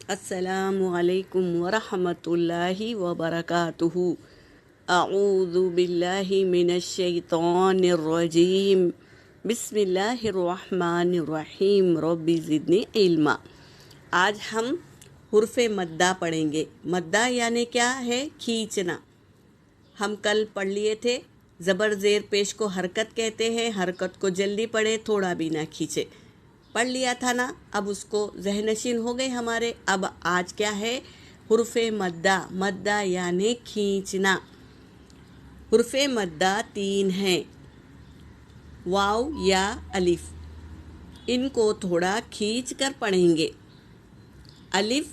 السلام علیکم ورحمۃ اللہ وبرکاتہ۔ اعوذ باللہ من الشیطان الرجیم، بسم اللہ الرحمن الرحیم، رب زدنی علما۔ آج ہم حرف مدہ پڑھیں گے۔ مدہ یعنی کیا ہے؟ کھینچنا۔ ہم کل پڑھ لیے تھے، زبر زیر پیش کو حرکت کہتے ہیں، حرکت کو جلدی پڑھے، تھوڑا بھی نہ کھینچے، پڑھ لیا تھا نا۔ اب اس کو ذہن نشین ہو گئے ہمارے۔ اب آج کیا ہے؟ حرف مدہ۔ مدہ یعنی کھینچنا۔ حرف مدہ 3 ہیں، واو یا الف۔ ان کو تھوڑا کھینچ کر پڑھیں گے۔ الف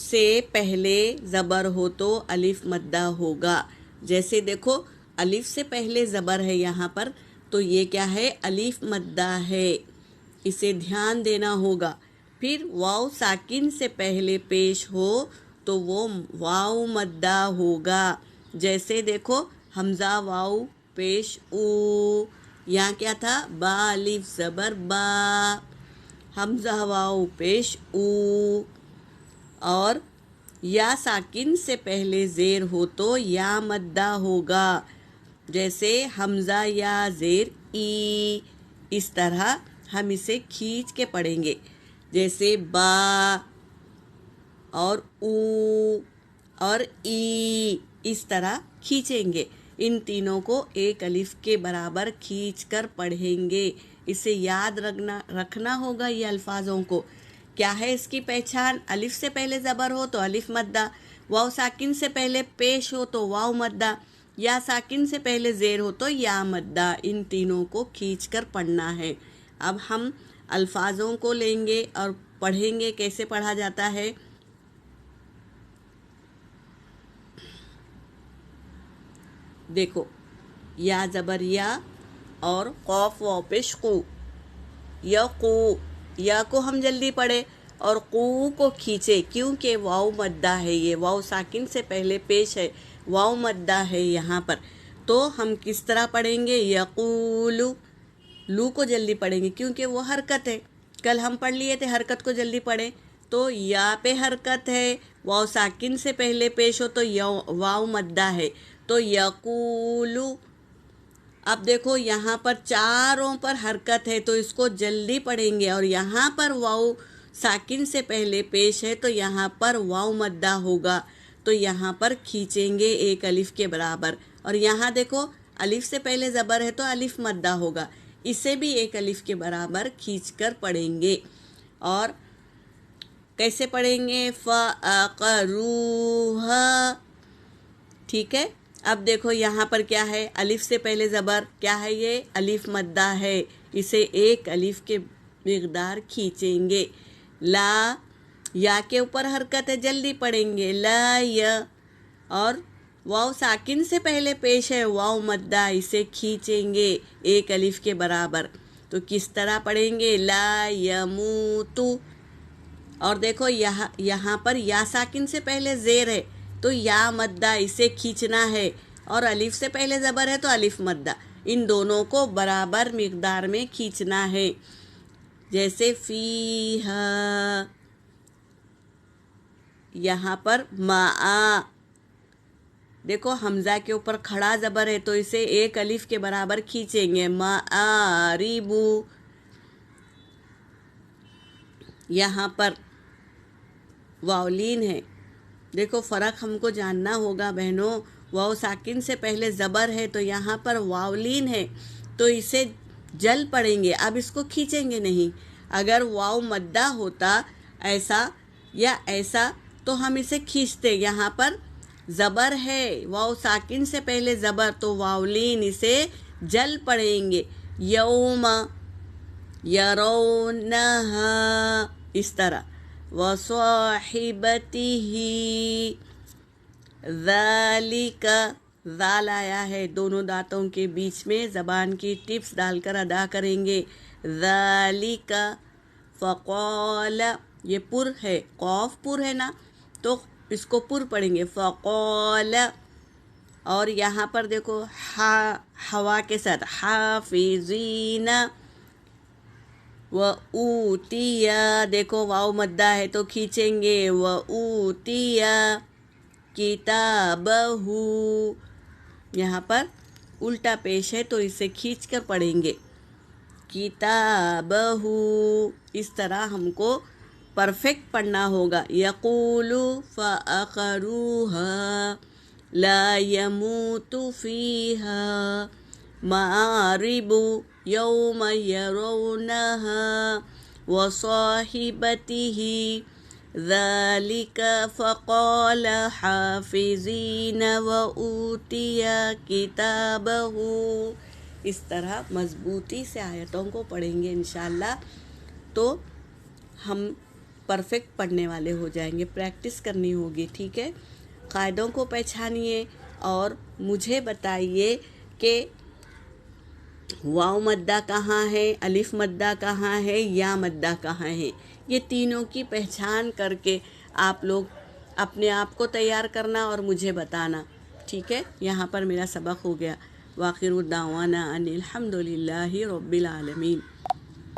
سے پہلے زبر ہو تو الف مدہ ہوگا۔ جیسے دیکھو، الف سے پہلے زبر ہے یہاں پر، تو یہ کیا ہے؟ الف مدہ ہے، اسے دھیان دینا ہوگا۔ پھر واو ساکن سے پہلے پیش ہو تو وہ واو مدہ ہوگا۔ جیسے دیکھو، حمزہ واو پیش او، یہاں کیا تھا؟ با الف زبر با، حمزہ واو پیش او۔ اور یا ساکن سے پہلے زیر ہو تو یا مدہ ہوگا۔ جیسے حمزہ یا زیر ای، اس طرح ہم اسے کھینچ کے پڑھیں گے۔ جیسے با اور او اور ای، اس طرح کھینچیں گے۔ ان تینوں کو ایک الف کے برابر کھینچ کر پڑھیں گے۔ اسے یاد رکھنا ہوگا یہ الفاظوں کو۔ کیا ہے اس کی پہچان؟ الف سے پہلے زبر ہو تو الف مدہ، واو ساکن سے پہلے پیش ہو تو واو مدہ، یا ساکن سے پہلے زیر ہو تو یا مدہ۔ ان تینوں کو کھینچ کر پڑھنا ہے۔ اب ہم الفاظوں کو لیں گے اور پڑھیں گے۔ کیسے پڑھا جاتا ہے؟ دیکھو، یا زبر یا اور قوف واو پیش قو، یا قو، یا کو ہم جلدی پڑھے اور قو کو کھینچے، کیونکہ واو مدہ ہے، یہ واو ساکن سے پہلے پیش ہے، واو مدہ ہے یہاں پر۔ تو ہم کس طرح پڑھیں گے؟ یقولو، لو کو جلدی پڑھیں گے کیونکہ وہ حرکت ہے۔ کل ہم پڑھ لیے تھے، حرکت کو جلدی پڑھیں تو یا پہ حرکت ہے، واو ساکن سے پہلے پیش ہو تو واو مدہ ہے، تو یقولو۔ اب دیکھو، یہاں پر چاروں پر حرکت ہے تو اس کو جلدی پڑھیں گے، اور یہاں پر واو ساکن سے پہلے پیش ہے تو یہاں پر واو مدہ ہوگا، تو یہاں پر کھینچیں گے ایک الف کے برابر۔ اور یہاں دیکھو، الف سے پہلے زبر ہے تو الف مدہ ہوگا، اسے بھی ایک الف کے برابر کھینچ کر پڑھیں گے۔ اور کیسے پڑھیں گے؟ فَأَقَرُوهَا، ٹھیک ہے۔ اب دیکھو یہاں پر کیا ہے؟ الف سے پہلے زبر، کیا ہے یہ؟ الف مدہ ہے، اسے ایک الف کے مقدار کھینچیں گے۔ لا، یا کے اوپر حرکت ہے، جلدی پڑھیں گے، لا یا۔ اور واو ساکن سے پہلے پیش ہے، واو مدہ، اسے کھینچیں گے ایک الف کے برابر۔ تو کس طرح پڑھیں گے؟ لا یموتو۔ اور دیکھو یہاں پر یا ساکن سے پہلے زیر ہے تو یا مدہ، اسے کھینچنا ہے، اور الف سے پہلے زبر ہے تو الف مدہ، ان دونوں کو برابر مقدار میں کھینچنا ہے۔ جیسے فیہا، یہاں پر ماء، دیکھو حمزہ کے اوپر کھڑا زبر ہے تو اسے ایک الف کے برابر کھینچیں گے، مآربو۔ یہاں پر واولین ہے، دیکھو فرق ہم کو جاننا ہوگا بہنوں۔ واو ساکن سے پہلے زبر ہے تو یہاں پر واولین ہے، تو اسے جل پڑھیں گے، اب اس کو کھینچیں گے نہیں۔ اگر واو مدہ ہوتا ایسا یا ایسا تو ہم اسے کھینچتے، یہاں پر زبر ہے، واو ساکن سے پہلے زبر، تو واولین، اسے جل پڑھیں گے۔ یوم یرونہا، اس طرح۔ وَصَاحِبَتِهِ، ذَلِكَ، ذال آیا ہے، دونوں دانتوں کے بیچ میں زبان کی ٹپس ڈال کر ادا کریں گے، ذَلِكَ۔ فَقَالَ، یہ پر ہے، قوف پر ہے نا، تو اس کو پر پڑھیں گے، فَقَالَ۔ اور یہاں پر دیکھو ہوا کے ساتھ، حافظین، وَأُوتِيَ، دیکھو واو مدہ ہے تو کھینچیں گے، وَأُوتِيَ کِتَابَهُ، یہاں پر الٹا پیش ہے تو اسے کھینچ کر پڑھیں گے، کتابہ، اس طرح ہم کو پرفیکٹ پڑھنا ہوگا۔ یقول فَأَخَرُوهَا لا يموت فيها مآرب يوم يرونها وصاحبته ذلك فقال حافظين وأوتي كتابه، اس طرح مضبوطی سے آیتوں کو پڑھیں گے انشاءاللہ تو ہم پرفیکٹ پڑھنے والے ہو جائیں گے۔ پریکٹس کرنی ہوگی، ٹھیک ہے؟ قاعدوں کو پہچانیے اور مجھے بتائیے کہ واو مدہ کہاں ہے، الف مدہ کہاں ہے، یا مدہ کہاں ہے، یہ تینوں کی پہچان کر کے آپ لوگ اپنے آپ کو تیار کرنا اور مجھے بتانا، ٹھیک ہے؟ یہاں پر میرا سبق ہو گیا۔ وآخر دعوانا ان الحمد للہ رب العالمین۔